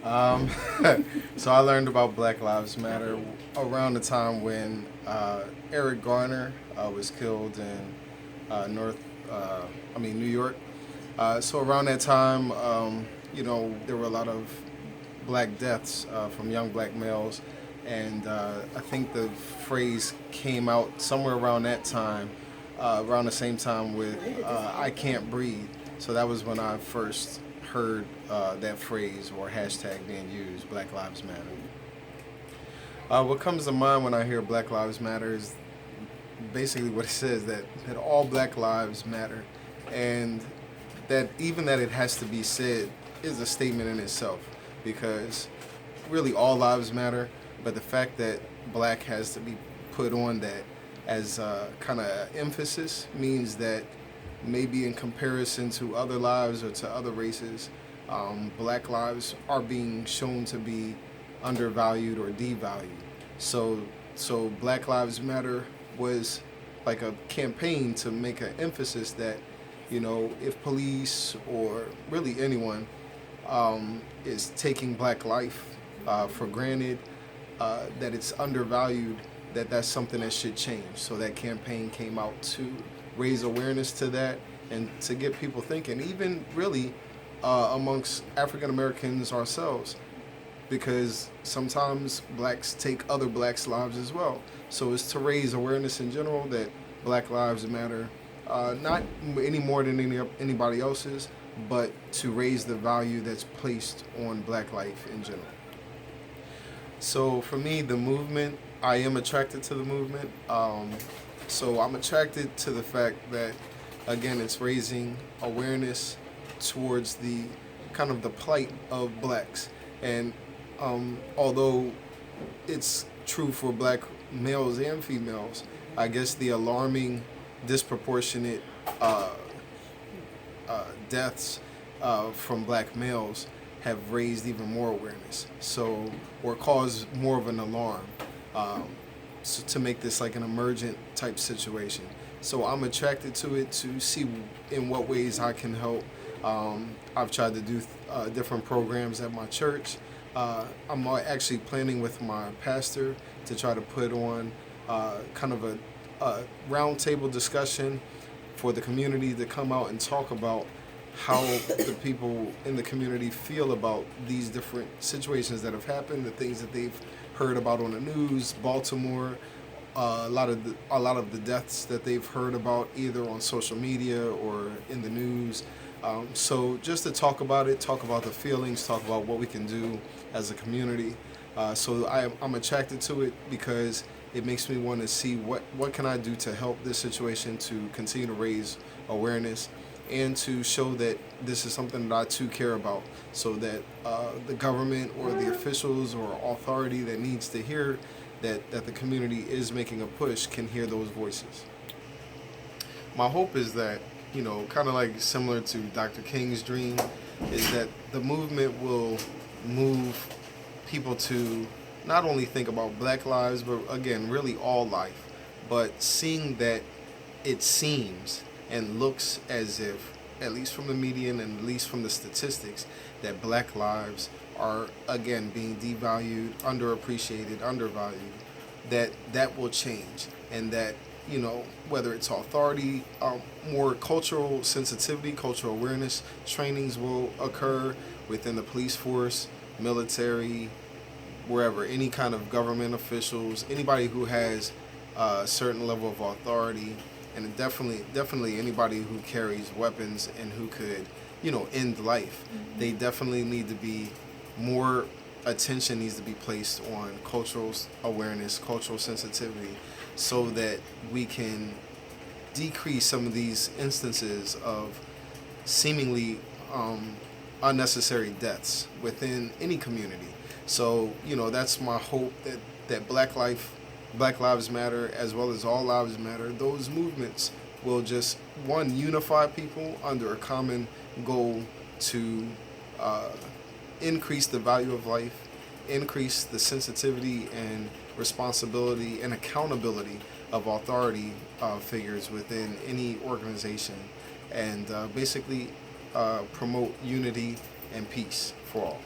Um, so I learned about Black Lives Matter around the time when Eric Garner was killed in North, New York. So around that time, there were a lot of black deaths from young black males, and I think the phrase came out somewhere around that time, around the same time with "I can't breathe." So that was when I first heard that phrase or hashtag being used, Black Lives Matter. What comes to mind when I hear Black Lives Matter is basically what it says, that all black lives matter, and that even that it has to be said is a statement in itself, because really all lives matter, but the fact that black has to be put on that as kind of emphasis means that maybe in comparison to other lives or to other races, black lives are being shown to be undervalued or devalued. So, so Black Lives Matter was like a campaign to make an emphasis that, if police or really anyone is taking black life for granted, that it's undervalued, that's something that should change. So that campaign came out to raise awareness to that and to get people thinking, even really amongst African Americans ourselves, because sometimes blacks take other blacks' lives as well. So it's to raise awareness in general that Black Lives Matter, not any more than anybody else's, but to raise the value that's placed on black life in general. So for me, the movement, I am attracted to the movement. So I'm attracted to the fact that, again, it's raising awareness towards the kind of the plight of blacks. And although it's true for black males and females, I guess the alarming, disproportionate deaths from black males have raised even more awareness. So, or caused more of an alarm, to make this like an emergent type situation. So I'm attracted to it to see in what ways I can help. I've tried to do different programs at my church. I'm actually planning with my pastor to try to put on kind of a roundtable discussion for the community to come out and talk about how the people in the community feel about these different situations that have happened, the things that they've heard about on the news, Baltimore, a lot of the deaths that they've heard about either on social media or in the news. So just to talk about it, talk about the feelings, talk about what we can do as a community. So I'm attracted to it because it makes me want to see what can I do to help this situation, to continue to raise awareness and to show that this is something that I too care about, so that the government or the officials or authority that needs to hear that the community is making a push can hear those voices. My hope is that, kind of like similar to Dr. King's dream, is that the movement will move people to not only think about black lives, but again, really all life, but seeing that it seems and looks as if, at least from the media and at least from the statistics, that black lives are again being devalued, underappreciated, undervalued, that will change, and that, whether it's authority, more cultural sensitivity, cultural awareness trainings will occur within the police force, military, wherever, any kind of government officials, anybody who has a certain level of authority, and definitely anybody who carries weapons and who could, end life. They definitely need to be more attention needs to be placed on cultural awareness, cultural sensitivity, so that we can decrease some of these instances of seemingly unnecessary deaths within any community. So, that's my hope, that Black Lives Matter, as well as All Lives Matter, those movements will just, one, unify people under a common goal to increase the value of life, increase the sensitivity and responsibility and accountability of authority figures within any organization, and basically promote unity and peace for all.